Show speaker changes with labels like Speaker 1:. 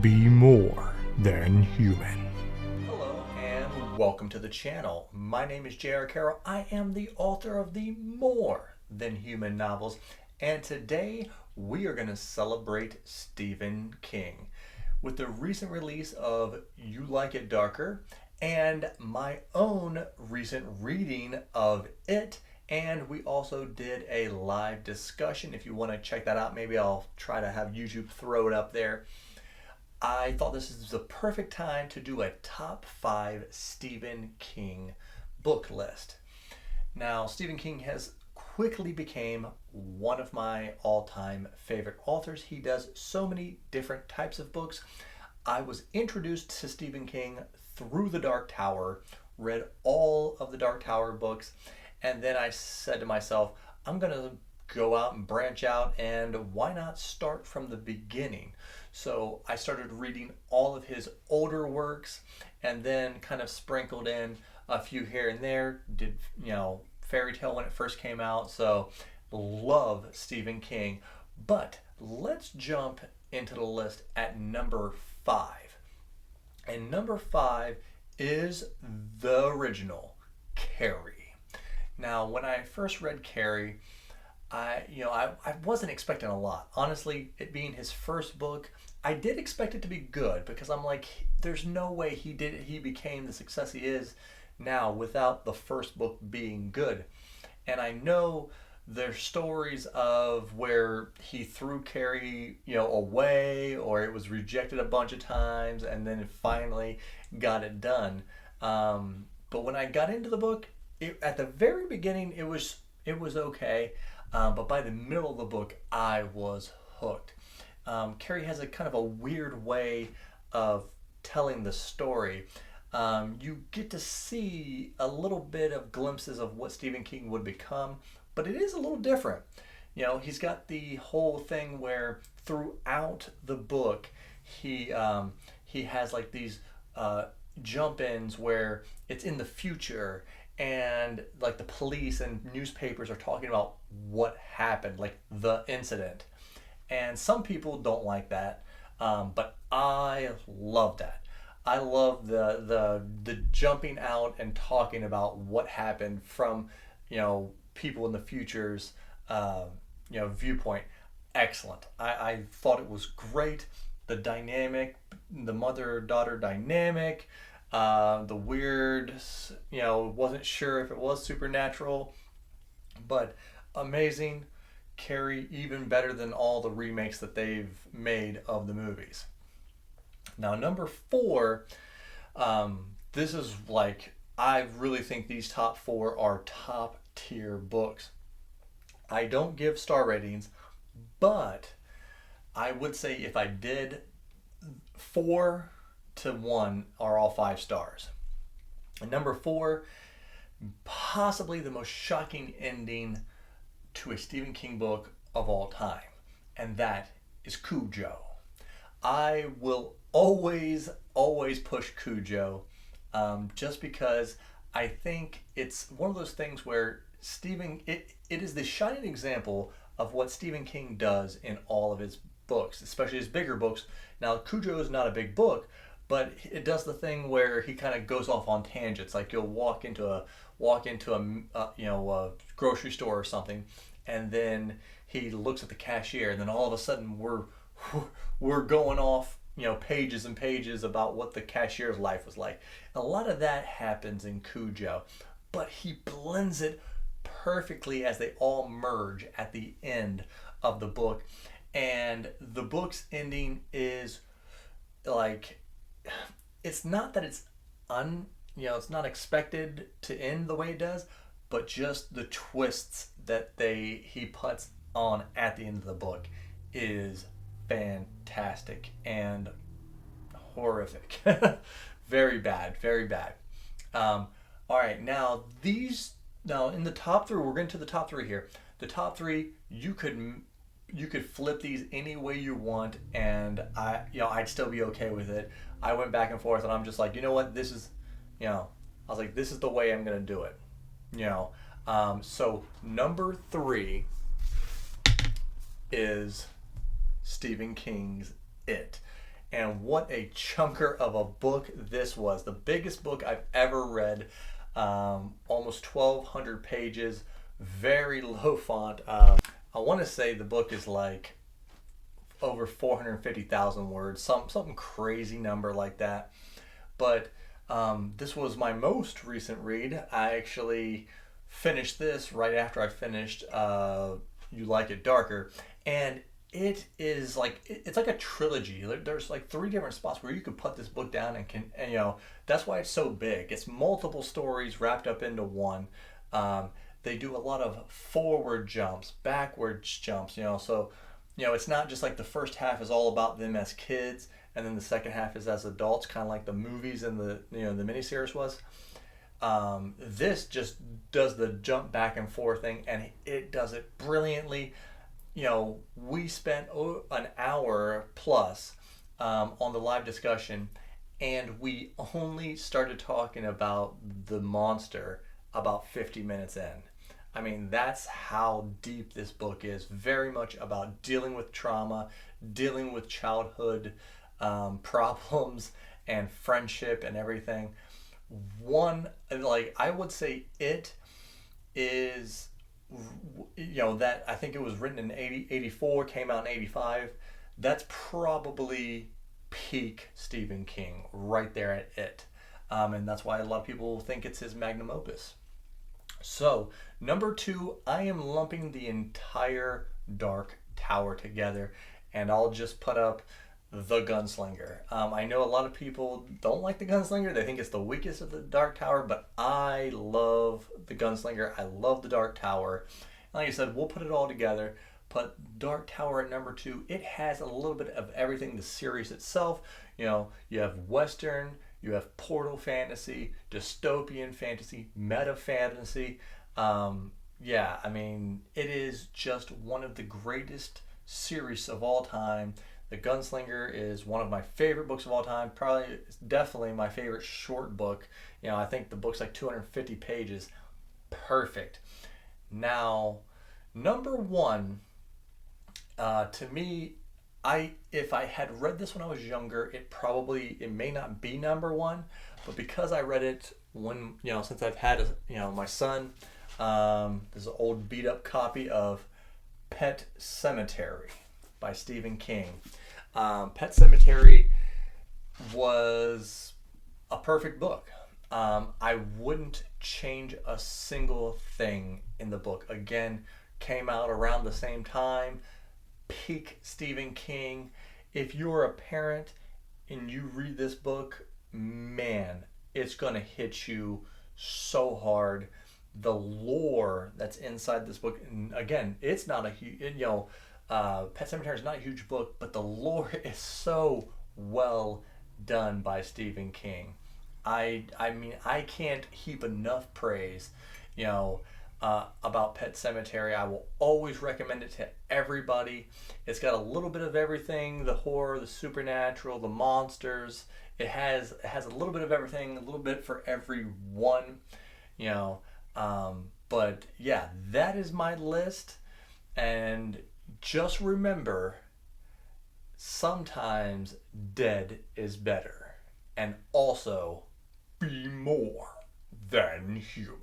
Speaker 1: Be more than human.
Speaker 2: Hello and welcome to the channel. My name is J.R. Carroll. I am the author of the More Than Human novels, and today we are going to celebrate Stephen King with the recent release of You Like It Darker and my own recent reading of it. And we also did a live discussion. If you want to check that out, maybe I'll try to have YouTube throw it up there. I thought this is the perfect time to do a top 5 Stephen King book list. Now, Stephen King has quickly became one of my all-time favorite authors. He does so many different types of books. I was introduced to Stephen King through The Dark Tower, read all of the Dark Tower books, and then I said to myself, I'm going to go out and branch out, and why not start from the beginning? So I started reading all of his older works and then kind of sprinkled in a few here and there. Did, Fairy Tale when it first came out. So love Stephen King. But let's jump into the list at number 5. And number 5 is the original, Carrie. Now, when I first read Carrie, I wasn't expecting a lot. Honestly, it being his first book, I did expect it to be good because I'm like, there's no way he became the success he is now without the first book being good. And I know there's stories of where he threw Carrie, away, or it was rejected a bunch of times, and then it finally got it done. But when I got into the book, at the very beginning, it was okay. But by the middle of the book, I was hooked. Carrie has a kind of a weird way of telling the story. You get to see a little bit of glimpses of what Stephen King would become, but it is a little different. He's got the whole thing where throughout the book, he has like these jump-ins where it's in the future, and like the police and newspapers are talking about what happened, like the incident. And some people don't like that, but I love that. I love the jumping out and talking about what happened from people in the future's viewpoint. Excellent. I thought it was great. The dynamic, the mother-daughter dynamic, the weird, wasn't sure if it was supernatural, but amazing. Carrie, even better than all the remakes that they've made of the movies. Now, number 4, this is like, I really think these top 4 are top tier books. I don't give star ratings, but I would say if I did, 4 to 1 are all 5 stars. And number 4, possibly the most shocking ending to a Stephen King book of all time, and that is Cujo. I will always push Cujo, just because I think it's one of those things where it is the shining example of what Stephen King does in all of his books, especially his bigger books. Now, Cujo is not a big book, but it does the thing where he kind of goes off on tangents. Like you'll walk into a grocery store or something, and then he looks at the cashier, and then all of a sudden we're going off pages and pages about what the cashier's life was like. A lot of that happens in Cujo, but he blends it perfectly as they all merge at the end of the book. And the book's ending is like, it's not that it's it's not expected to end the way it does, but just the twists that he puts on at the end of the book is fantastic and horrific. Very bad, very bad. All right, now in the top 3, we're getting to the top 3 here. The top 3, you could flip these any way you want, and I'd still be okay with it. I went back and forth, and I'm just like, you know what, this is, I was like, this is the way I'm gonna do it. So number 3 is Stephen King's It. And what a chunker of a book this was. The biggest book I've ever read. Almost 1,200 pages, very low font. I want to say the book is like over 450,000 words, something crazy number like that. But this was my most recent read. I actually finished this right after I finished You Like It Darker, and it is like it's like a trilogy. There's like 3 different spots where you could put this book down and you know, that's why it's so big. It's multiple stories wrapped up into one. They do a lot of forward jumps, backwards jumps, you know, so you know, it's not just like the first half is all about them as kids and then the second half is as adults, kind of like the movies and the, you know, the miniseries was. This just does the jump back and forth thing, and it does it brilliantly. You know, we spent an hour plus on the live discussion, and we only started talking about the monster about 50 minutes in. I mean, that's how deep this book is. Very much about dealing with trauma, dealing with childhood problems and friendship and everything. One, like, I would say it is, you know, that I think it was written in 84, came out in 85. That's probably peak Stephen King right there at it. And that's why a lot of people think it's his magnum opus. So, number 2, I am lumping the entire Dark Tower together, and I'll just put up The Gunslinger. I know a lot of people don't like The Gunslinger. They think it's the weakest of the Dark Tower, but I love The Gunslinger. I love The Dark Tower. Like I said, we'll put it all together. Put Dark Tower at number 2. It has a little bit of everything. The series itself, you know, you have Western, you have portal fantasy, dystopian fantasy, meta fantasy. Yeah, I mean, it is just one of the greatest series of all time. The Gunslinger is one of my favorite books of all time. Probably, definitely my favorite short book. You know, I think the book's like 250 pages. Perfect. Now, number 1, to me, if I had read this when I was younger, it may not be number 1, but because I read it when, you know, since I've had, you know, my son, there's an old beat up copy of Pet Sematary by Stephen King. Pet Sematary was a perfect book. I wouldn't change a single thing in the book. Again, came out around the same time. Peak Stephen King. If you're a parent and you read this book, man, it's going to hit you so hard. The lore that's inside this book, and again, it's not a huge, you know, Pet Sematary is not a huge book, but the lore is so well done by Stephen King. I mean, I can't heap enough praise, you know, about Pet Sematary. I will always recommend it to everybody. It's got a little bit of everything: the horror, the supernatural, the monsters. It has a little bit of everything, a little bit for everyone, you know. But yeah, that is my list. And just remember, sometimes dead is better. And also, be more than human.